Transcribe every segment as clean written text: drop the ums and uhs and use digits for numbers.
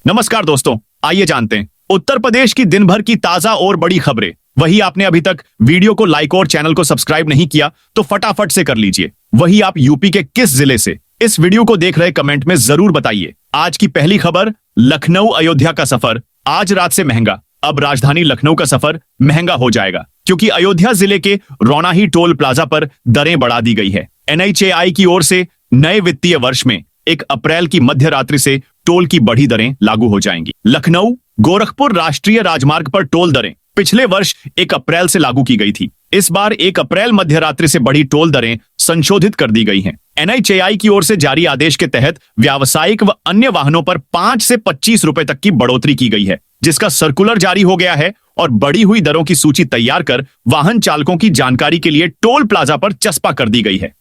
नमस्कार दोस्तों, आइए जानते हैं उत्तर प्रदेश की दिन भर की ताजा और बड़ी खबरें। वही आपने अभी तक वीडियो को लाइक और चैनल को सब्सक्राइब नहीं किया तो फटाफट से कर लीजिए। वही आप यूपी के किस जिले से इस वीडियो को देख रहे कमेंट में जरूर बताइए। आज की पहली खबर, लखनऊ अयोध्या का सफर आज रात से महंगा। अब राजधानी लखनऊ का सफर महंगा हो जाएगा क्योंकि अयोध्या जिले के रौनाही टोल प्लाजा पर दरें बढ़ा दी गई है। एनएचएआई की ओर से नए वित्तीय वर्ष में 1 अप्रैल की मध्य रात्रि से टोल की बढ़ी दरें लागू हो जाएंगी। लखनऊ गोरखपुर राष्ट्रीय राजमार्ग पर टोल दरें पिछले वर्ष 1 अप्रैल से लागू की गई थी। इस बार 1 अप्रैल मध्य रात्रि से बढ़ी टोल दरें संशोधित कर दी गई हैं। एनएचएआई की ओर से जारी आदेश के तहत व्यावसायिक व अन्य वाहनों पर 5 से 25 रुपए तक की बढ़ोतरी की गई है, जिसका सर्कुलर जारी हो गया है और बढ़ी हुई दरों की सूची तैयार कर वाहन चालकों की जानकारी के लिए टोल प्लाजा पर चस्पा कर दी गई है।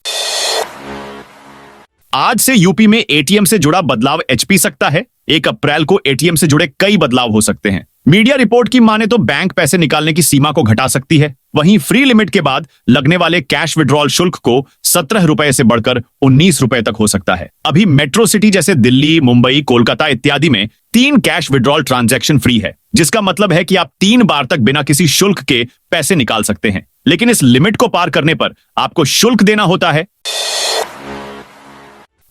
आज से यूपी में एटीएम से जुड़ा बदलाव पी सकता है। 1 अप्रैल को एटीएम से जुड़े कई बदलाव हो सकते हैं। मीडिया रिपोर्ट की माने तो बैंक पैसे निकालने की सीमा को घटा सकती है। वहीं फ्री लिमिट के बाद लगने वाले कैश विड्रॉल शुल्क को 17 रुपए से बढ़कर 19 रुपए तक हो सकता है। अभी मेट्रो सिटी जैसे दिल्ली, मुंबई, कोलकाता इत्यादि में 3 कैश विड्रॉल ट्रांजैक्शन फ्री है, जिसका मतलब है कि आप 3 बार तक बिना किसी शुल्क के पैसे निकाल सकते हैं। लेकिन इस लिमिट को पार करने पर आपको शुल्क देना होता है।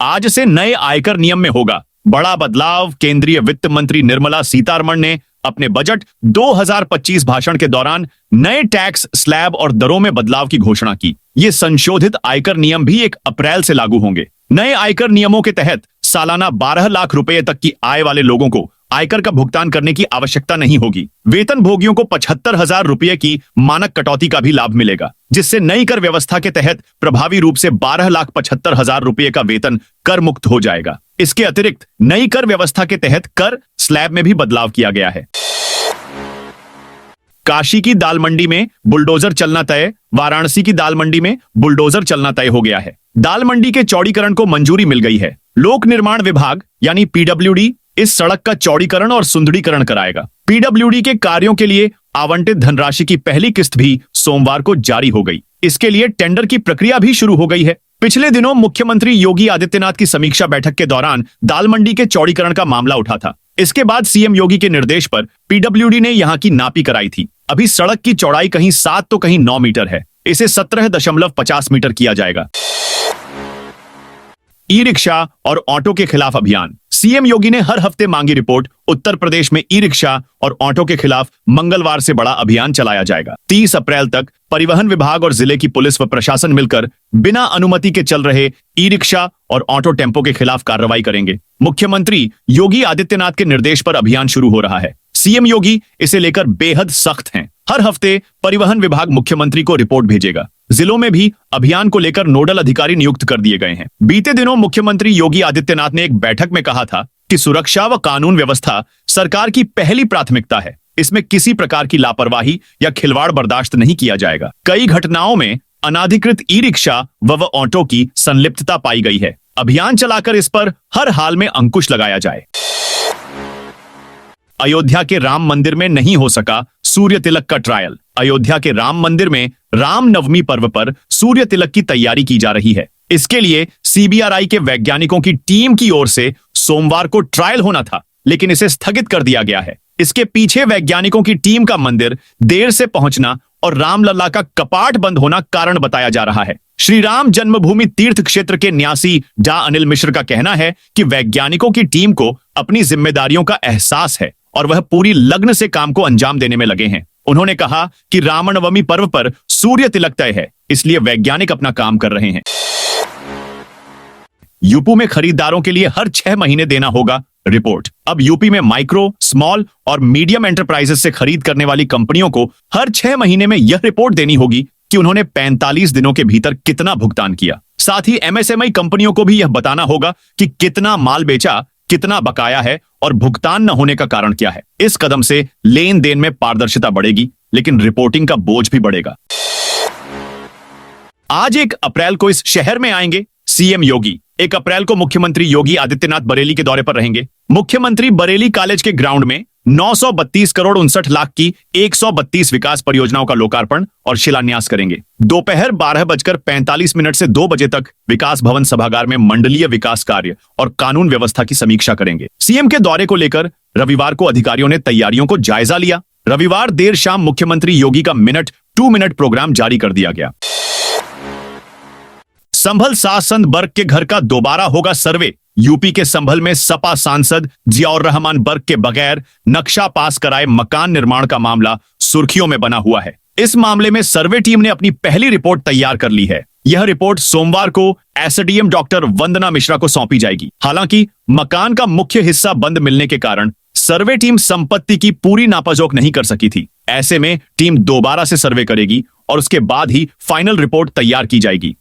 आज से नए आयकर नियम में होगा बड़ा बदलाव। केंद्रीय वित्त मंत्री निर्मला सीतारमण ने अपने बजट 2025 भाषण के दौरान नए टैक्स स्लैब और दरों में बदलाव की घोषणा की। ये संशोधित आयकर नियम भी 1 अप्रैल से लागू होंगे। नए आयकर नियमों के तहत सालाना 12 लाख रुपए तक की आय वाले लोगों को आयकर का भुगतान करने की आवश्यकता नहीं होगी। वेतन भोगियों को 75,000 रुपए की मानक कटौती का भी लाभ मिलेगा, जिससे नई कर व्यवस्था के तहत प्रभावी रूप से 12,75,000 रुपए का वेतन कर मुक्त हो जाएगा। इसके अतिरिक्त नई कर व्यवस्था के तहत कर स्लैब में भी बदलाव किया गया है। काशी की दाल मंडी में बुलडोजर चलना तय। वाराणसी की दाल मंडी में बुलडोजर चलना तय हो गया है। दाल मंडी के चौड़ीकरण को मंजूरी मिल गई है। लोक निर्माण विभाग यानी पीडब्ल्यूडी इस सड़क का चौड़ीकरण और सुंदरीकरण कराएगा। पीडब्ल्यूडी के कार्यों के लिए आवंटित धनराशि की पहली किस्त भी सोमवार को जारी हो गई। इसके लिए टेंडर की प्रक्रिया भी शुरू हो गई है। पिछले दिनों मुख्यमंत्री योगी आदित्यनाथ की समीक्षा बैठक के दौरान दाल मंडी के चौड़ीकरण का मामला उठा था। इसके बाद सीएम योगी के निर्देश पर पीडब्ल्यूडी ने यहां की नापी कराई थी। अभी सड़क की चौड़ाई कहीं 7 तो कहीं 9 मीटर है। इसे 17.50 मीटर किया जाएगा। ई रिक्शा और ऑटो के खिलाफ अभियान। सीएम योगी ने हर हफ्ते मांगी रिपोर्ट। उत्तर प्रदेश में ई रिक्शा और ऑटो के खिलाफ मंगलवार से बड़ा अभियान चलाया जाएगा। 30 अप्रैल तक परिवहन विभाग और जिले की पुलिस व प्रशासन मिलकर बिना अनुमति के चल रहे ई रिक्शा और ऑटो टेम्पो के खिलाफ कार्रवाई करेंगे। मुख्यमंत्री योगी आदित्यनाथ के निर्देश पर अभियान शुरू हो रहा है। सीएम योगी इसे लेकर बेहद सख्त हैं। हर हफ्ते परिवहन विभाग मुख्यमंत्री को रिपोर्ट भेजेगा। जिलों में भी अभियान को लेकर नोडल अधिकारी नियुक्त कर दिए गए हैं। बीते दिनों मुख्यमंत्री योगी आदित्यनाथ ने एक बैठक में कहा था कि सुरक्षा व कानून व्यवस्था सरकार की पहली प्राथमिकता है। इसमें किसी प्रकार की लापरवाही या खिलवाड़ बर्दाश्त नहीं किया जाएगा। कई घटनाओं में अनाधिकृत ई रिक्शा व ऑटो की संलिप्तता पाई गई है। अभियान चलाकर इस पर हर हाल में अंकुश लगाया जाए। अयोध्या के राम मंदिर में नहीं हो सका सूर्य तिलक का ट्रायल। अयोध्या के राम मंदिर में राम नवमी पर्व पर सूर्य तिलक की तैयारी की जा रही है। इसके लिए सीबीआरआई के वैज्ञानिकों की टीम की ओर से सोमवार को ट्रायल होना था, लेकिन इसे स्थगित कर दिया गया है। इसके पीछे वैज्ञानिकों की टीम का मंदिर देर से पहुंचना और रामलला का कपाट बंद होना कारण बताया जा रहा है। श्री राम जन्मभूमि तीर्थ क्षेत्र के न्यासी डा अनिल मिश्र का कहना है कि वैज्ञानिकों की टीम को अपनी जिम्मेदारियों का एहसास है और वह पूरी लगन से काम को अंजाम देने में लगे हैं। उन्होंने कहा कि रामनवमी पर्व पर सूर्य तिलक तय है, इसलिए वैज्ञानिक अपना काम कर रहे हैं। यूपी में खरीदारों के लिए हर 6 महीने देना होगा रिपोर्ट। अब यूपी में माइक्रो, स्मॉल और मीडियम एंटरप्राइजेस से खरीद करने वाली कंपनियों को हर 6 महीने में यह रिपोर्ट देनी होगी कि उन्होंने 45 दिनों के भीतर कितना भुगतान किया। साथ ही एमएसएमई कंपनियों को भी यह बताना होगा कि कितना माल बेचा, कितना बकाया है और भुगतान न होने का कारण क्या है। इस कदम से लेन देन में पारदर्शिता बढ़ेगी, लेकिन रिपोर्टिंग का बोझ भी बढ़ेगा। आज 1 अप्रैल को इस शहर में आएंगे सीएम योगी। 1 अप्रैल को मुख्यमंत्री योगी आदित्यनाथ बरेली के दौरे पर रहेंगे। मुख्यमंत्री बरेली कॉलेज के ग्राउंड में 932 करोड़ 59 लाख की 132 विकास परियोजनाओं का लोकार्पण और शिलान्यास करेंगे। दोपहर 12:45 से 2 बजे तक विकास भवन सभागार में मंडलीय विकास कार्य और कानून व्यवस्था की समीक्षा करेंगे। सीएम के दौरे को लेकर रविवार को अधिकारियों ने तैयारियों को जायजा लिया। रविवार देर शाम मुख्यमंत्री योगी का मिनट 2 मिनट प्रोग्राम जारी कर दिया गया। संभल सासंद बर्ग के घर का दोबारा होगा सर्वे। यूपी के संभल में सपा सांसद जियाउर रहमान बर्ग के बगैर नक्शा पास कराए मकान निर्माण का मामला सुर्खियों में बना हुआ है। इस मामले में सर्वे टीम ने अपनी पहली रिपोर्ट तैयार कर ली है। यह रिपोर्ट सोमवार को एसडीएम डॉक्टर वंदना मिश्रा को सौंपी जाएगी। हालांकि मकान का मुख्य हिस्सा बंद मिलने के कारण सर्वे टीम संपत्ति की पूरी नापाजोक नहीं कर सकी थी। ऐसे में टीम दोबारा से सर्वे करेगी और उसके बाद ही फाइनल रिपोर्ट तैयार की जाएगी।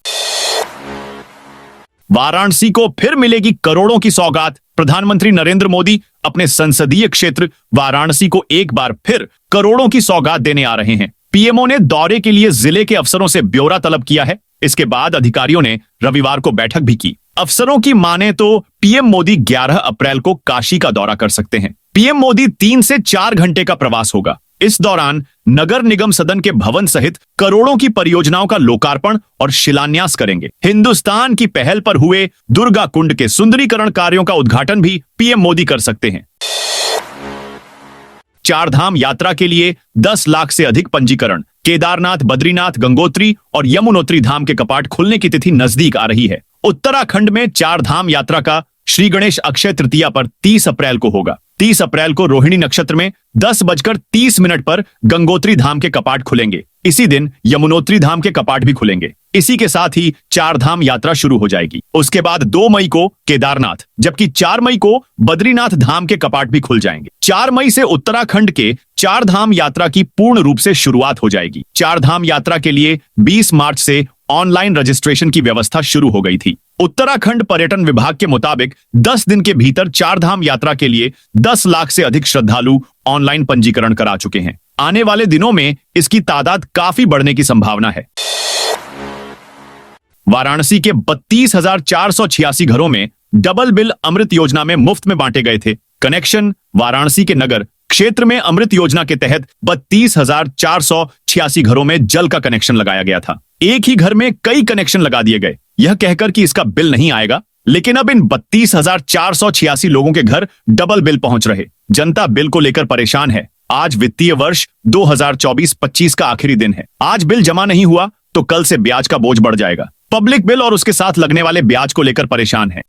वाराणसी को फिर मिलेगी करोड़ों की सौगात। प्रधानमंत्री नरेंद्र मोदी अपने संसदीय क्षेत्र वाराणसी को एक बार फिर करोड़ों की सौगात देने आ रहे हैं। पीएमओ ने दौरे के लिए जिले के अफसरों से ब्यौरा तलब किया है। इसके बाद अधिकारियों ने रविवार को बैठक भी की। अफसरों की माने तो पीएम मोदी 11 अप्रैल को काशी का दौरा कर सकते हैं। पीएम मोदी 3 से 4 घंटे का प्रवास होगा। इस दौरान नगर निगम सदन के भवन सहित करोड़ों की परियोजनाओं का लोकार्पण और शिलान्यास करेंगे। हिंदुस्तान की पहल पर हुए दुर्गा कुंड के सुंदरीकरण कार्यों का उद्घाटन भी पीएम मोदी कर सकते हैं। 4 धाम यात्रा के लिए 10 लाख से अधिक पंजीकरण। केदारनाथ, बद्रीनाथ, गंगोत्री और यमुनोत्री धाम के कपाट खुलने की तिथि नजदीक आ रही है। उत्तराखंड में 4 धाम यात्रा का श्री गणेश अक्षय तृतीया पर 30 अप्रैल को होगा। 30 अप्रैल को रोहिणी नक्षत्र में 10:30 पर गंगोत्री धाम के कपाट खुलेंगे। इसी दिन यमुनोत्री धाम के कपाट भी खुलेंगे। इसी के साथ ही 4 धाम यात्रा शुरू हो जाएगी। उसके बाद 2 मई को केदारनाथ, जबकि 4 मई को बद्रीनाथ धाम के कपाट भी खुल जाएंगे। 4 मई से उत्तराखंड के 4 धाम यात्रा की पूर्ण रूप से शुरुआत हो जाएगी। 4 धाम यात्रा के लिए 20 मार्च से ऑनलाइन रजिस्ट्रेशन की व्यवस्था शुरू हो गई थी। उत्तराखंड पर्यटन विभाग के मुताबिक 10 दिन के भीतर 4 धाम यात्रा के लिए 10 लाख से अधिक श्रद्धालु ऑनलाइन पंजीकरण करा चुके हैं। आने वाले दिनों में इसकी तादाद काफी बढ़ने की संभावना है। वाराणसी के 32,486 घरों में डबल बिल अमृत योजना में मुफ्त में बांटे गए थे कनेक्शन। वाराणसी के नगर क्षेत्र में अमृत योजना के तहत 32,486 घरों में जल का कनेक्शन लगाया गया था। एक ही घर में कई कनेक्शन लगा दिए गए, यह कहकर कि इसका बिल नहीं आएगा। लेकिन अब इन 32,486 लोगों के घर डबल बिल पहुंच रहे। जनता बिल को लेकर परेशान है। आज वित्तीय वर्ष 2024-25 का आखिरी दिन है। आज बिल जमा नहीं हुआ तो कल से ब्याज का बोझ बढ़ जाएगा। पब्लिक बिल और उसके साथ लगने वाले ब्याज को लेकर परेशान है।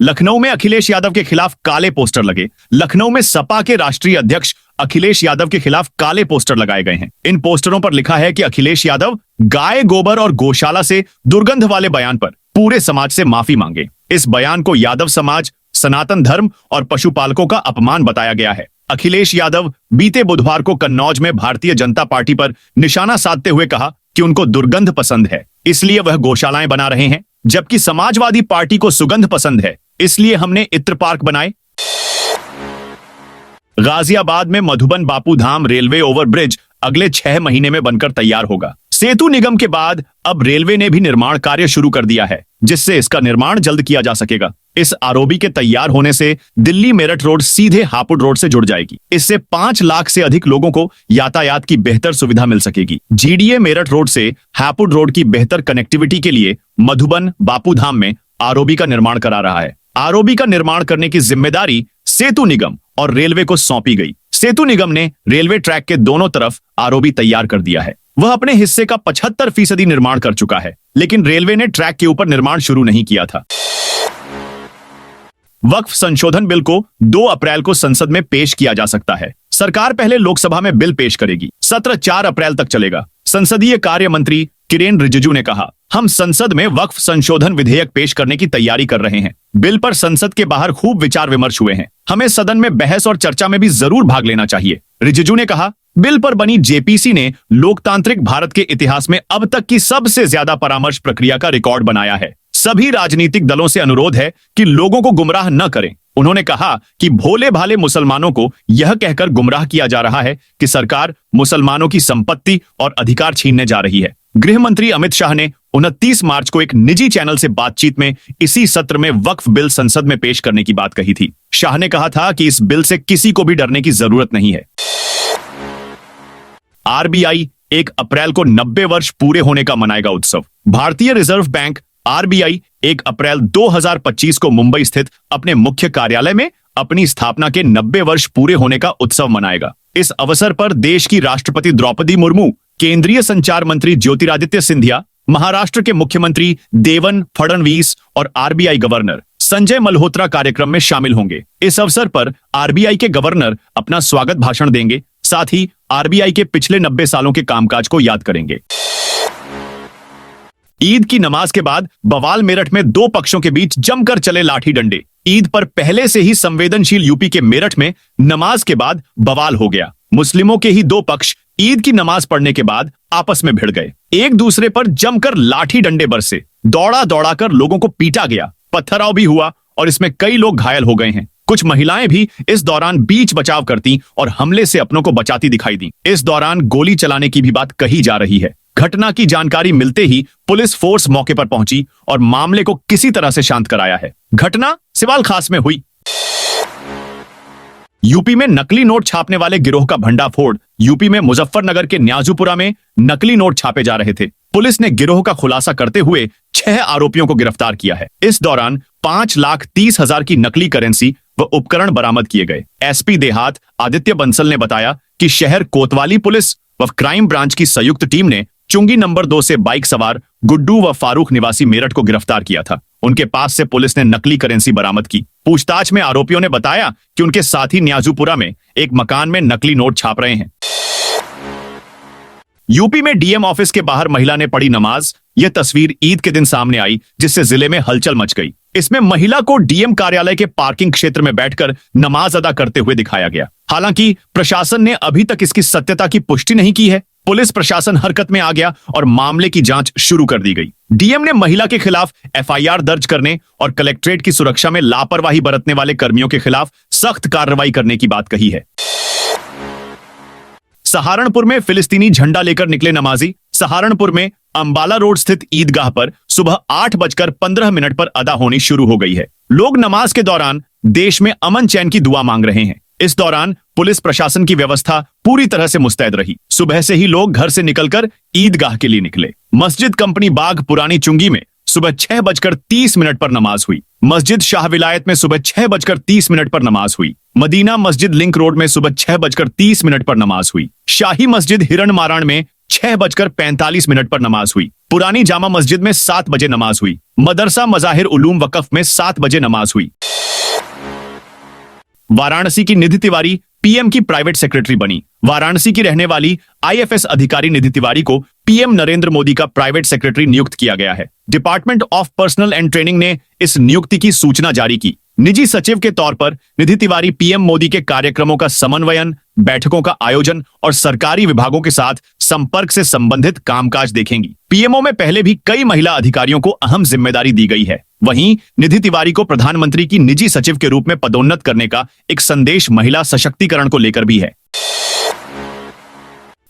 लखनऊ में अखिलेश यादव के खिलाफ काले पोस्टर लगे। लखनऊ में सपा के राष्ट्रीय अध्यक्ष अखिलेश यादव के खिलाफ काले पोस्टर लगाए गए हैं। इन पोस्टरों पर लिखा है कि अखिलेश यादव गाय गोबर और गौशाला से दुर्गंध वाले बयान पर पूरे समाज से माफी मांगे। इस बयान को यादव समाज, सनातन धर्म और पशुपालकों का अपमान बताया गया है। अखिलेश यादव बीते बुधवार को कन्नौज में भारतीय जनता पार्टी पर निशाना साधते हुए कहा कि उनको दुर्गंध पसंद है, इसलिए वह गौशालाएं बना रहे हैं, जबकि समाजवादी पार्टी को सुगंध पसंद है, इसलिए हमने इत्र पार्क बनाए। गाजियाबाद में मधुबन बापू धाम रेलवे ओवरब्रिज अगले 6 महीने में बनकर तैयार होगा। सेतु निगम के बाद अब रेलवे ने भी निर्माण कार्य शुरू कर दिया है, जिससे इसका निर्माण जल्द किया जा सकेगा। इस आरओबी के तैयार होने से दिल्ली मेरठ रोड सीधे हापुड़ रोड से जुड़ जाएगी। इससे 5 लाख से अधिक लोगों को यातायात की बेहतर सुविधा मिल सकेगी। जीडीए मेरठ रोड से हापुड़ रोड की बेहतर कनेक्टिविटी के लिए मधुबन बापू धाम में आरओबी का निर्माण करा रहा है। आरओबी का निर्माण करने की जिम्मेदारी सेतु निगम और रेलवे को सौंपी गई। सेतु निगम ने रेलवे ट्रैक के दोनों तरफ आरओबी तैयार कर दिया है। वह अपने हिस्से का 75% निर्माण कर चुका है, लेकिन रेलवे ने ट्रैक के ऊपर निर्माण शुरू नहीं किया था। वक्फ संशोधन बिल को 2 अप्रैल को संसद में पेश किया जा सकता है। सरकार पहले लोकसभा में बिल पेश करेगी। सत्र 4 अप्रैल तक चलेगा। संसदीय कार्य मंत्री किरेन रिजिजू ने कहा, हम संसद में वक्फ संशोधन विधेयक पेश करने की तैयारी कर रहे हैं। बिल पर संसद के बाहर खूब विचार विमर्श हुए हैं। हमें सदन में बहस और चर्चा में भी जरूर भाग लेना चाहिए। रिजिजू ने कहा, बिल पर बनी जेपीसी ने लोकतांत्रिक भारत के इतिहास में अब तक की सबसे ज्यादा परामर्श प्रक्रिया का रिकॉर्ड बनाया है। सभी राजनीतिक दलों से अनुरोध है कि लोगों को गुमराह न करें। उन्होंने कहा कि भोले भाले मुसलमानों को यह कहकर गुमराह किया जा रहा है कि सरकार मुसलमानों की संपत्ति और अधिकार छीनने जा रही है। गृह मंत्री अमित शाह ने 29 मार्च को एक निजी चैनल से बातचीत में इसी सत्र में वक्फ बिल संसद में पेश करने की बात कही थी। शाह ने कहा था कि इस बिल से किसी को भी डरने की जरूरत नहीं है। आरबीआई 1 अप्रैल को 90 वर्ष पूरे होने का मनाएगा उत्सव। भारतीय रिजर्व बैंक आरबीआई 1 अप्रैल 2025 को मुंबई स्थित अपने मुख्य कार्यालय में अपनी स्थापना के 90 वर्ष पूरे होने का उत्सव मनाएगा। इस अवसर पर देश की राष्ट्रपति द्रौपदी मुर्मू, केंद्रीय संचार मंत्री ज्योतिरादित्य सिंधिया, महाराष्ट्र के मुख्यमंत्री देवेंद्र फडणवीस और आरबीआई गवर्नर संजय मल्होत्रा कार्यक्रम में शामिल होंगे। इस अवसर पर आरबीआई के गवर्नर अपना स्वागत भाषण देंगे, साथ ही आरबीआई के पिछले 90 सालों के कामकाज को याद करेंगे। ईद की नमाज के बाद बवाल मेरठ में दो पक्षों के बीच जमकर चले लाठी डंडे। ईद पर पहले से ही संवेदनशील यूपी के मेरठ में नमाज के बाद बवाल हो गया। मुस्लिमों के ही दो पक्ष ईद की नमाज पढ़ने के बाद आपस में भिड़ गए। एक दूसरे पर जमकर लाठी डंडे बरसे, दौड़ा दौड़ा कर लोगों को पीटा गया, पत्थरवाह भी हुआ और इसमें कई लोग घायल हो गए हैं। कुछ महिलाएं भी इस दौरान बीच बचाव करती और हमले से अपनों को बचाती दिखाई दी। इस दौरान गोली चलाने की भी बात कही जा रही है। घटना की जानकारी मिलते ही पुलिस फोर्स मौके पर पहुंची और मामले को किसी तरह से शांत कराया है। घटना सिवाल खास में हुई। यूपी में नकली नोट छापने वाले गिरोह का भंडाफोड़। यूपी में मुजफ्फरनगर के न्याजुपुरा में नकली नोट छापे जा रहे थे। पुलिस ने गिरोह का खुलासा करते हुए 6 आरोपियों को गिरफ्तार किया है। इस दौरान 5,30,000 की नकली करेंसी व उपकरण बरामद किए गए। एसपी देहात आदित्य बंसल ने बताया कि शहर कोतवाली पुलिस व क्राइम ब्रांच की संयुक्त टीम ने चुंगी नंबर 2 से बाइक सवार गुड्डू व फारूक निवासी मेरठ को गिरफ्तार किया था। उनके पास से पुलिस ने नकली करेंसी बरामद की। पूछताछ में आरोपियों ने बताया कि उनके साथी न्याजुपुरा में एक मकान में नकली नोट छाप रहे हैं। यूपी में डीएम ऑफिस के बाहर महिला ने पढ़ी नमाज। यह तस्वीर ईद के दिन सामने आई, जिससे जिले में हलचल मच गई। इसमें महिला को डीएम कार्यालय के पार्किंग क्षेत्र में बैठकर नमाज अदा करते हुए दिखाया गया। हालांकि प्रशासन ने अभी तक इसकी सत्यता की पुष्टि नहीं की है। पुलिस प्रशासन हरकत में आ गया और मामले की जांच शुरू कर दी गई। डीएम ने महिला के खिलाफ एफआईआर दर्ज करने और कलेक्ट्रेट की सुरक्षा में लापरवाही बरतने वाले कर्मियों के खिलाफ सख्त कार्रवाई करने की बात कही है। सहारनपुर में फिलिस्तीनी झंडा लेकर निकले नमाजी। सहारनपुर में अंबाला रोड स्थित ईदगाह पर सुबह 8:15 पर अदा होनी शुरू हो गई है। लोग नमाज के दौरान देश में अमन चैन की दुआ मांग रहे हैं। इस दौरान पुलिस प्रशासन की व्यवस्था पूरी तरह से मुस्तैद रही। सुबह से ही लोग घर से निकलकर ईदगाह के लिए निकले। मस्जिद कंपनी बाग पुरानी चुंगी में सुबह 6:30 पर नमाज हुई। मस्जिद शाह विलायत में सुबह 6:30 पर नमाज हुई। मदीना मस्जिद लिंक रोड में सुबह 6:30 पर नमाज हुई। शाही मस्जिद हिरण माराण में 6:45 पर नमाज हुई। पुरानी जामा मस्जिद में 7 बजे नमाज हुई। मदरसा मजाहिर उलूम वकफ में 7 बजे नमाज हुई। वाराणसी की निधि तिवारी पीएम की प्राइवेट सेक्रेटरी बनी। वाराणसी की रहने वाली आईएफएस अधिकारी निधि तिवारी को पीएम नरेंद्र मोदी का प्राइवेट सेक्रेटरी नियुक्त किया गया है। Department of personal and training ने इस नियुक्ति की सूचना जारी की। निजी सचिव के तौर पर निधि तिवारी पीएम मोदी के कार्यक्रमों का समन्वयन, बैठकों का आयोजन और सरकारी विभागों के साथ संपर्क से संबंधित कामकाज देखेंगी। पीएमओ में पहले भी कई महिला अधिकारियों को अहम जिम्मेदारी दी गई है। वहीं निधि तिवारी को प्रधानमंत्री की निजी सचिव के रूप में पदोन्नत करने का एक संदेश महिला सशक्तिकरण को लेकर भी है।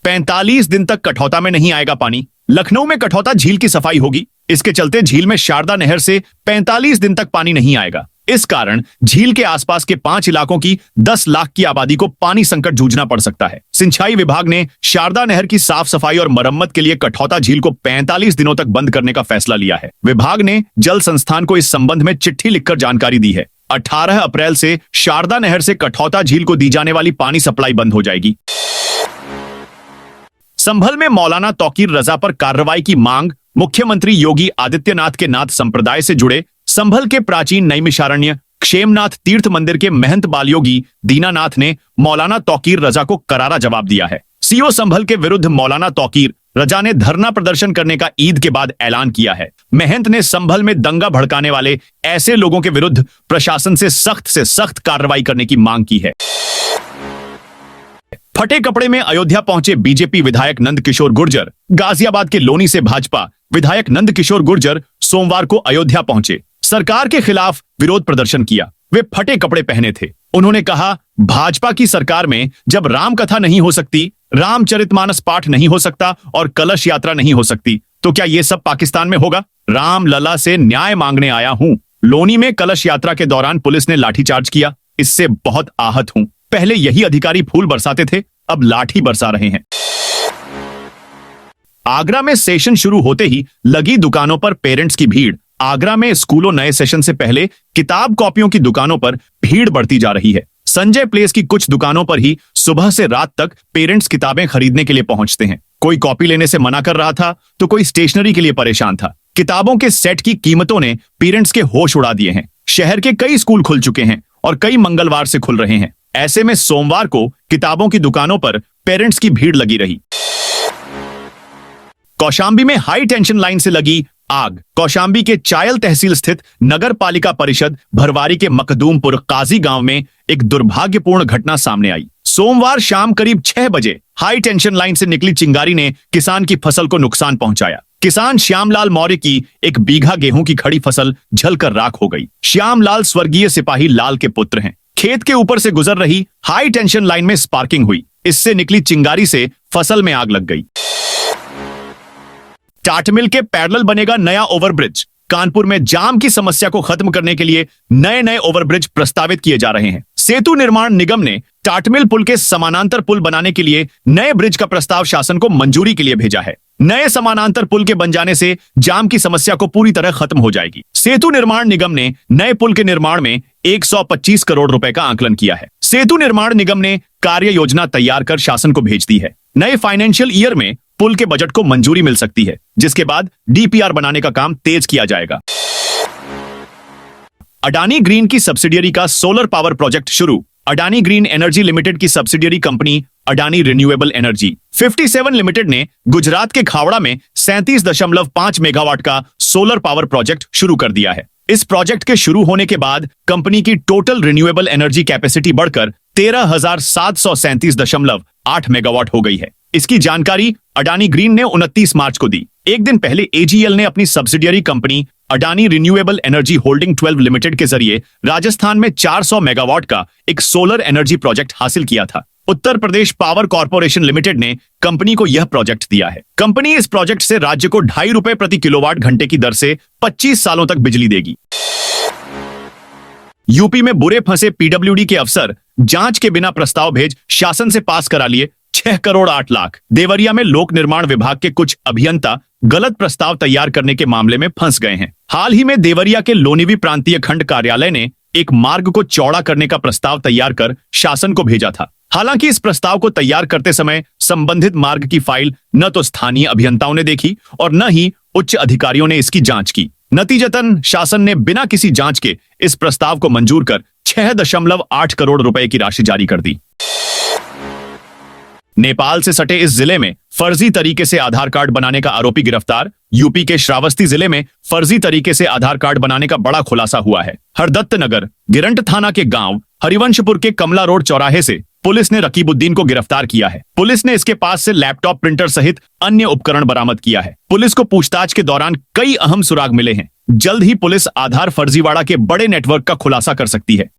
45 दिन तक कठौता में नहीं आएगा पानी। लखनऊ में कठौता झील की सफाई होगी। इसके चलते झील में शारदा नहर से 45 दिन तक पानी नहीं आएगा। इस कारण झील के आसपास के 5 इलाकों की 10 लाख की आबादी को पानी संकट जूझना पड़ सकता है। सिंचाई विभाग ने शारदा नहर की साफ सफाई और मरम्मत के लिए कठौता झील को 45 दिनों तक बंद करने का फैसला लिया है। विभाग ने जल संस्थान को इस संबंध में चिट्ठी लिखकर जानकारी दी है। 18 अप्रैल से शारदा नहर से कठौता झील को दी जाने वाली पानी सप्लाई बंद हो जाएगी। संभल में मौलाना तौकीर रजा पर कार्रवाई की मांग। मुख्यमंत्री योगी आदित्यनाथ के नाथ संप्रदाय से जुड़े संभल के प्राचीन नैमिषारण्य क्षेमनाथ तीर्थ मंदिर के महंत बालयोगी दीनानाथ ने मौलाना तौकीर रजा को करारा जवाब दिया है। सीओ संभल के विरुद्ध मौलाना तौकीर रजा ने धरना प्रदर्शन करने का ईद के बाद ऐलान किया है। महंत ने संभल में दंगा भड़काने वाले ऐसे लोगों के विरुद्ध प्रशासन से सख्त कार्रवाई करने की मांग की है। फटे कपड़े में अयोध्या पहुंचे बीजेपी विधायक नंदकिशोर गुर्जर। गाजियाबाद के लोनी से भाजपा विधायक नंदकिशोर गुर्जर सोमवार को अयोध्या पहुंचे। सरकार के खिलाफ विरोध प्रदर्शन किया। वे फटे कपड़े पहने थे। उन्होंने कहा, भाजपा की सरकार में जब राम कथा नहीं हो सकती, रामचरितमानस पाठ नहीं हो सकता और कलश यात्रा नहीं हो सकती, तो क्या ये सब पाकिस्तान में होगा? राम लला से न्याय मांगने आया हूं। लोनी में कलश यात्रा के दौरान पुलिस ने लाठीचार्ज किया। इससे बहुत आहत हूं। पहले यही अधिकारी फूल बरसाते थे, अब लाठी बरसा रहे हैं। आगरा में सेशन शुरू होते ही लगी दुकानों पर पेरेंट्स की भीड़। आगरा में स्कूलों नए सेशन से पहले किताब कॉपियों की दुकानों पर भीड़ बढ़ती जा रही है। संजय प्लेस की कुछ दुकानों पर ही सुबह से रात तक पेरेंट्स किताबें खरीदने के लिए पहुंचते हैं। कोई कॉपी लेने से मना कर रहा था तो कोई स्टेशनरी के लिए परेशान था। किताबों के सेट की कीमतों ने पेरेंट्स के होश उड़ा दिए हैं। शहर के कई स्कूल खुल चुके हैं और कई मंगलवार से खुल रहे हैं। ऐसे में सोमवार को किताबों की दुकानों पर पेरेंट्स की भीड़ लगी रही। कौशांबी में हाई टेंशन लाइन से लगी आग। कौशांबी के चायल तहसील स्थित नगर पालिका परिषद भरवारी के मखदूमपुर काजी गांव में एक दुर्भाग्यपूर्ण घटना सामने आई। सोमवार शाम करीब 6 बजे हाई टेंशन लाइन से निकली चिंगारी ने किसान की फसल को नुकसान पहुंचाया। किसान श्यामलाल मौर्य की 1 बीघा गेहूं की खड़ी फसल जलकर राख हो गई। श्यामलाल स्वर्गीय सिपाही लाल के पुत्र हैं। खेत के ऊपर से गुजर रही हाई टेंशन लाइन में स्पार्किंग हुई। इससे निकली चिंगारी से फसल में आग लग गई। टाटमिल के पैरेलल बनेगा नया ओवरब्रिज। कानपुर में जाम की समस्या को खत्म करने के लिए नए नए ओवरब्रिज प्रस्तावित किए जा रहे हैं। सेतु निर्माण निगम ने टाटमिल पुल के समानांतर पुल बनाने के लिए नए ब्रिज का प्रस्ताव शासन को मंजूरी के लिए भेजा है। नए समानांतर पुल के बन जाने से जाम की समस्या को पूरी तरह खत्म हो जाएगी। सेतु निर्माण निगम ने नए पुल के निर्माण में 125 करोड़ रुपए का आकलन किया है। सेतु निर्माण निगम ने कार्य योजना तैयार कर शासन को भेज दी है। नए फाइनेंशियल ईयर में पुल के बजट को मंजूरी मिल सकती है, जिसके बाद डीपीआर बनाने का काम तेज किया जाएगा। अडानी ग्रीन की सब्सिडियरी का सोलर पावर प्रोजेक्ट शुरू। अडानी ग्रीन एनर्जी लिमिटेड की subsidiary company Adani renewable energy 57 limited ने गुजरात के खावड़ा में 37.5 मेगावाट का सोलर पावर प्रोजेक्ट शुरू कर दिया है। इस प्रोजेक्ट के शुरू होने के बाद कंपनी की टोटल रिन्यूएबल एनर्जी कैपेसिटी बढ़कर 13,737.8 मेगावाट हो गई है। इसकी जानकारी अडानी ग्रीन ने 29 मार्च को दी। एक दिन पहले एजीएल ने अपनी subsidiary company Adani renewable energy holding 12 limited के जरिए राजस्थान में 400 मेगावाट का एक सोलर एनर्जी प्रोजेक्ट हासिल किया था। Uttar Pradesh power corporation limited ने कंपनी को यह प्रोजेक्ट दिया है। कंपनी इस प्रोजेक्ट से राज्य को 2.5 रुपए प्रति किलोवाट घंटे की दर से 25 सालों तक बिजली देगी। यूपी में बुरे फंसे पीडब्ल्यूडी के अफसर जांच के बिना प्रस्ताव भेज शासन से पास करा लिए 6 करोड़ 8 लाख। देवरिया में लोक निर्माण विभाग के कुछ अभियंता गलत प्रस्ताव तैयार करने के मामले में फंस गए हैं। हाल ही में देवरिया के लोनिवी प्रांतीय खंड कार्यालय ने एक मार्ग को चौड़ा करने का प्रस्ताव तैयार कर शासन को भेजा था। हालांकि इस प्रस्ताव को तैयार करते समय संबंधित मार्ग की फाइल न तो स्थानीय अभियंताओं ने देखी और न ही उच्च अधिकारियों ने इसकी जांच की। नतीजतन शासन ने बिना किसी जांच के इस प्रस्ताव को मंजूर कर 6.8 करोड़ रुपए की राशि जारी कर दी। नेपाल से सटे इस जिले में फर्जी तरीके से आधार कार्ड बनाने का आरोपी गिरफ्तार। यूपी के श्रावस्ती जिले में फर्जी तरीके से आधार कार्ड बनाने का बड़ा खुलासा हुआ है। हरदत्त नगर गिरंट थाना के गांव हरिवंशपुर के कमला रोड चौराहे से पुलिस ने रकीबुद्दीन को गिरफ्तार किया है। पुलिस ने इसके पास से लैपटॉप, प्रिंटर सहित अन्य उपकरण बरामद किया है। पुलिस को पूछताछ के दौरान कई अहम सुराग मिले हैं। जल्द ही पुलिस आधार फर्जीवाड़ा के बड़े नेटवर्क का खुलासा कर सकती है।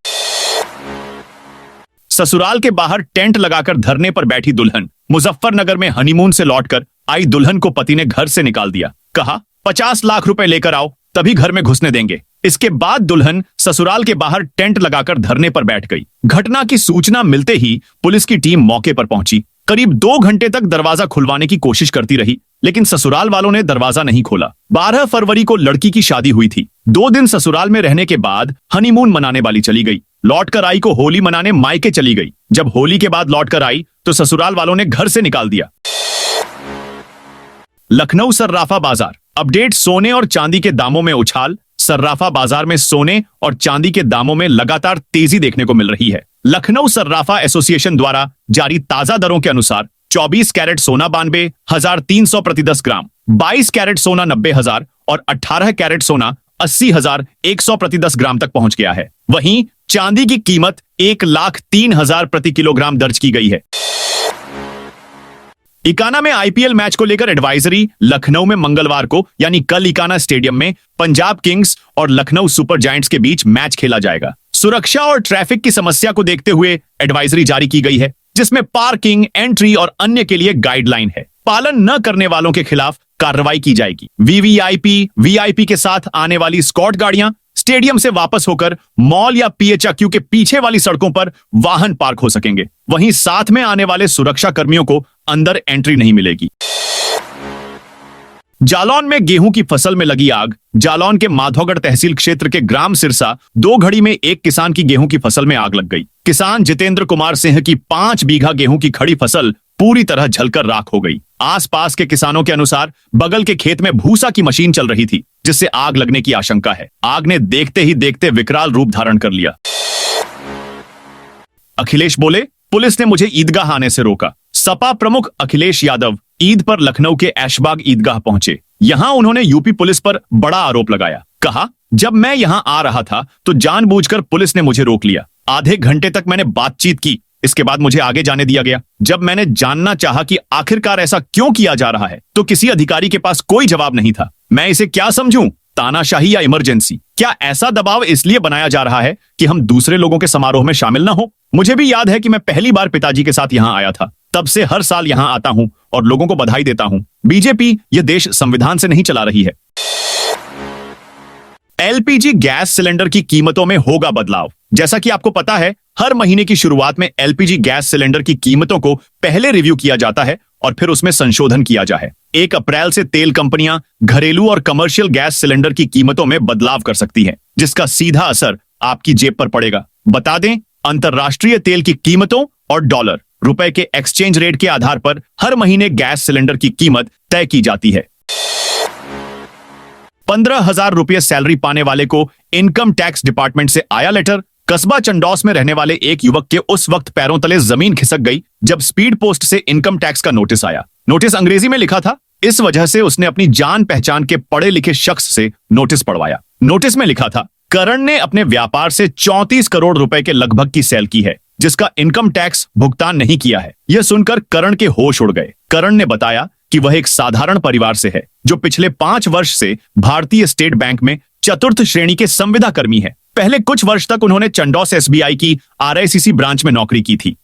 ससुराल के बाहर टेंट लगाकर धरने पर बैठी दुल्हन। मुजफ्फरनगर में हनीमून से लौटकर आई दुल्हन को पति ने घर से निकाल दिया। कहा 50 लाख रुपए लेकर आओ तभी घर में घुसने देंगे। इसके बाद दुल्हन ससुराल के बाहर टेंट लगाकर धरने पर बैठ गई। घटना की सूचना मिलते ही पुलिस की टीम मौके पर पहुंची। करीब 2 घंटे तक दरवाजा खुलवाने की कोशिश करती रही, लेकिन ससुराल वालों ने दरवाजा नहीं खोला। 12 फरवरी को लड़की की शादी हुई थी। 2 दिन ससुराल में रहने के बाद हनीमून मनाने वाली चली गई। लौटकर आई को होली मनाने मायके चली गई। जब होली के बाद लौटकर आई तो ससुराल वालों ने घर से निकाल दिया। लखनऊ सर्राफा बाजार अपडेट। सोने और चांदी के दामों में उछाल। सर्राफा बाजार में सोने और चांदी के दामों में लगातार तेजी देखने को मिल रही है। लखनऊ सर्राफा एसोसिएशन द्वारा जारी ताजा दरों के अनुसार 24 कैरेट सोना 92,300 प्रति 10 ग्राम, 22 कैरेट सोना 90,000 और 18 कैरेट सोना 80,100 प्रति 10 ग्राम तक पहुंच गया है। वहीं चांदी की कीमत 1,03,000 प्रति किलोग्राम दर्ज की गई है। इकाना में आईपीएल मैच को लेकर एडवाइजरी। लखनऊ में मंगलवार को यानी कल इकाना स्टेडियम में पंजाब किंग्स और लखनऊ सुपर जायंट्स के बीच मैच खेला जाएगा। सुरक्षा और ट्रैफिक की समस्या को देखते हुए एडवाइजरी जारी की गई है, जिसमें पार्किंग, एंट्री और अन्य के लिए गाइडलाइन है। पालन न करने वालों के खिलाफ कार्रवाई की जाएगी। वीवीआईपी के साथ आने वाली स्कॉट गाड़ियां स्टेडियम से वापस होकर मॉल या पीएचक्यू के पीछे वाली सड़कों पर वाहन पार्क हो सकेंगे। वहीं साथ में आने वाले सुरक्षा कर्मियों को अंदर एंट्री नहीं मिलेगी। जालौन में गेहूं की फसल में लगी आग। जालौन के माधोगढ़ तहसील क्षेत्र के ग्राम सिरसा 2 घड़ी में एक किसान की गेहूं की फसल में आग लग गई। किसान जितेंद्र कुमार सिंह की 5 बीघा गेहूं की खड़ी फसल पूरी तरह जलकर राख हो गई। आसपास के किसानों के अनुसार बगल के खेत में भूसा की मशीन चल रही थी, जिससे आग लगने की आशंका है। आग ने देखते ही देखते विकराल रूप धारण कर लिया। अखिलेश बोले, पुलिस ने मुझे ईदगाह आने से रोका। सपा प्रमुख अखिलेश यादव ईद पर लखनऊ के ऐशबाग ईदगाह पहुंचे। यहां उन्होंने यूपी पुलिस पर बड़ा आरोप लगाया। कहा, जब मैं यहां आ रहा था तो जानबूझकर पुलिस ने मुझे रोक लिया। आधे घंटे तक मैंने बातचीत की, इसके बाद मुझे आगे जाने दिया गया। जब मैंने जानना चाहा कि आखिरकार ऐसा क्यों किया जा रहा है, तो किसी अधिकारी के पास कोई जवाब नहीं था। मैं इसे क्या समझूं, तानाशाही या इमरजेंसी? क्या ऐसा दबाव इसलिए बनाया जा रहा है कि हम दूसरे लोगों के समारोह में शामिल ना हो? मुझे भी याद है कि मैं पहली बार पिताजी के साथ यहां आया था। तब से हर साल यहां आता हूं और लोगों को बधाई देता हूं। बीजेपी यह देश संविधान से नहीं चला रही है। एलपीजी गैस सिलेंडर की कीमतों में होगा बदलाव। जैसा कि आपको पता है, हर महीने की शुरुआत में एलपीजी गैस सिलेंडर की कीमतों को पहले रिव्यू किया जाता है और फिर उसमें संशोधन किया जाए। 1 अप्रैल से तेल कंपनियां घरेलू और कमर्शियल गैस सिलेंडर की कीमतों में बदलाव कर सकती हैं, जिसका सीधा असर आपकी जेब पर पड़ेगा। बता दें, अंतरराष्ट्रीय तेल की कीमतों और डॉलर रुपए के एक्सचेंज रेट के आधार पर हर महीने गैस सिलेंडर की कीमत तय की जाती है। 15,000 रुपये सैलरी पाने वाले को इनकम टैक्स डिपार्टमेंट से आया लेटर। कस्बा चंडौस में रहने वाले एक युवक के उस वक्त पैरों तले जमीन खिसक गई जब स्पीड पोस्ट से इनकम टैक्स का नोटिस आया। नोटिस अंग्रेजी में लिखा था। इस वजह से उसने अपनी जान पहचान के पढ़े लिखे शख्स से नोटिस पढ़वाया। नोटिस में लिखा था, करण ने अपने व्यापार से 34 करोड़ रुपए के लगभग की सेल की है, जिसका इनकम टैक्स भुगतान नहीं किया है। यह सुनकर करण के होश उड़ गए। करण ने बताया कि वह एक साधारण परिवार से है, जो पिछले 5 वर्ष से भारतीय स्टेट बैंक में 4th श्रेणी के संविदा कर्मी है। पहले कुछ वर्ष तक उन्होंने चंडौस एसबीआई की आरआईसीसी ब्रांच में नौकरी की थी।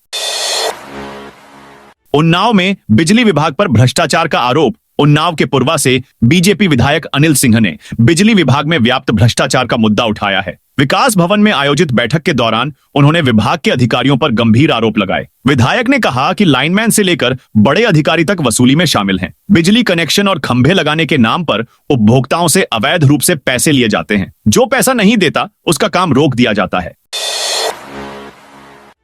उन्नाव में बिजली विभाग पर भ्रष्टाचार का आरोप। उन्नाव के पुरवा से बीजेपी विधायक अनिल सिंह ने बिजली विभाग में व्याप्त भ्रष्टाचार का मुद्दा उठाया है। विकास भवन में आयोजित बैठक के दौरान उन्होंने विभाग के अधिकारियों पर गंभीर आरोप लगाए। विधायक ने कहा कि लाइनमैन से लेकर बड़े अधिकारी तक वसूली में शामिल हैं। बिजली कनेक्शन और खंभे लगाने के नाम पर उपभोक्ताओं से अवैध रूप से पैसे लिए जाते हैं। जो पैसा नहीं देता उसका काम रोक दिया जाता है।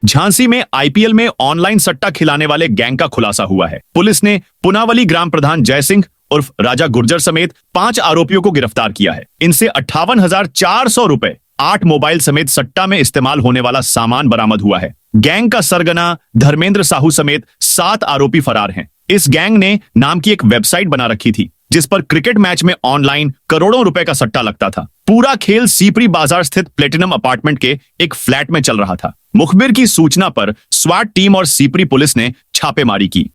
झांसी में आईपीएल में ऑनलाइन सट्टा खिलाने वाले गैंग का खुलासा हुआ है। पुलिस ने पुनावली ग्राम प्रधान जय सिंह उर्फ राजा गुर्जर समेत 5 आरोपियों को गिरफ्तार किया है। इनसे 58,400 रुपए, 8 मोबाइल समेत सट्टा में इस्तेमाल होने वाला सामान बरामद हुआ है। गैंग का सरगना धर्मेंद्र साहू समेत 7 आरोपी फरार हैं। इस गैंग ने नाम की एक वेबसाइट बना रखी थी, जिस पर क्रिकेट मैच में ऑनलाइन करोड़ों रुपए का सट्टा लगता था। पूरा खेल सीपरी बाजार स्थित प्लेटिनम अपार्टमेंट के एक फ्लैट में चल रहा था। मुखबिर की सूचना पर स्वाट टीम और सीपरी पुलिस ने छापेमारी की।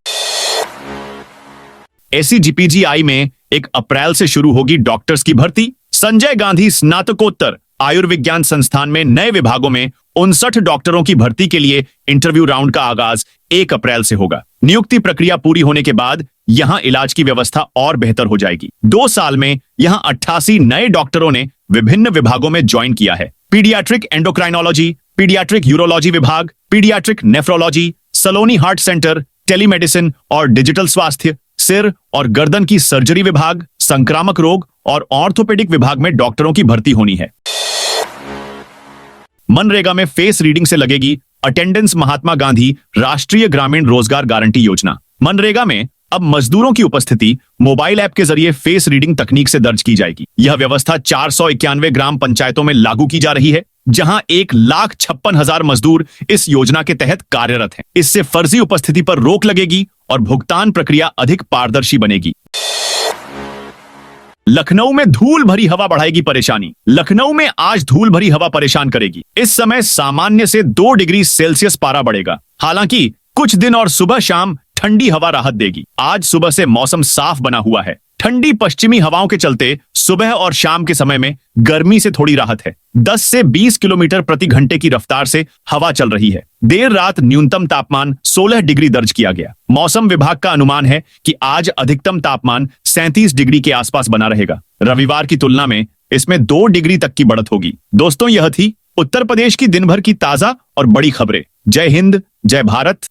एसीजीपीजीआई में 1 अप्रैल से शुरू होगी डॉक्टर्स की भर्ती। संजय गांधी स्नातकोत्तर आयुर्विज्ञान संस्थान में नए विभागों में 59 डॉक्टरों की भर्ती के लिए इंटरव्यू राउंड का आगाज 1 अप्रैल से होगा। नियुक्ति प्रक्रिया पूरी होने के बाद यहां इलाज की व्यवस्था और बेहतर हो जाएगी। 2 साल में यहां 88 नए डॉक्टरों ने विभिन्न विभागों में ज्वाइन किया है। पीडियाट्रिक एंडोक्राइनोलॉजी, पीडियाट्रिक यूरोलॉजी विभाग, पीडियाट्रिक नेफ्रोलॉजी, सलोनी हार्ट सेंटर, टेलीमेडिसिन और डिजिटल स्वास्थ्य, सिर और गर्दन की सर्जरी विभाग, संक्रामक रोग और ऑर्थोपेडिक विभाग में डॉक्टरों की भर्ती होनी है। मनरेगा में फेस रीडिंग से लगेगी अटेंडेंस। महात्मा गांधी राष्ट्रीय ग्रामीण रोजगार गारंटी योजना। मनरेगा में अब मजदूरों की उपस्थिति मोबाइल ऐप के जरिए फेस रीडिंग तकनीक से दर्ज की जाएगी। यह व्यवस्था 491 ग्राम पंचायतों में लागू की जा रही है, जहां 1,56,000 मजदूर इस योजना के तहत कार्यरत हैं। इससे फर्जी उपस्थिति पर रोक लगेगी और भुगतान प्रक्रिया अधिक पारदर्शी बनेगी। लखनऊ में धूल भरी हवा बढ़ाएगी परेशानी। लखनऊ में आज धूल भरी हवा परेशान करेगी। इस समय सामान्य से 2 डिग्री सेल्सियस पारा बढ़ेगा। हालांकि कुछ दिन और सुबह शाम ठंडी हवा राहत देगी। आज सुबह से मौसम साफ बना हुआ है। ठंडी पश्चिमी हवाओं के चलते सुबह और शाम के समय में गर्मी से थोड़ी राहत है। 10 से 20 किलोमीटर प्रति घंटे की रफ्तार से हवा चल रही है। देर रात न्यूनतम तापमान 16 डिग्री दर्ज किया गया। मौसम विभाग का अनुमान है कि आज अधिकतम तापमान 37 डिग्री के आसपास बना रहेगा। रविवार की तुलना में इसमें 2 डिग्री तक की बढ़त होगी। दोस्तों, यह थी उत्तर प्रदेश की दिन भर की ताजा और बड़ी खबरें। जय हिंद, जय भारत।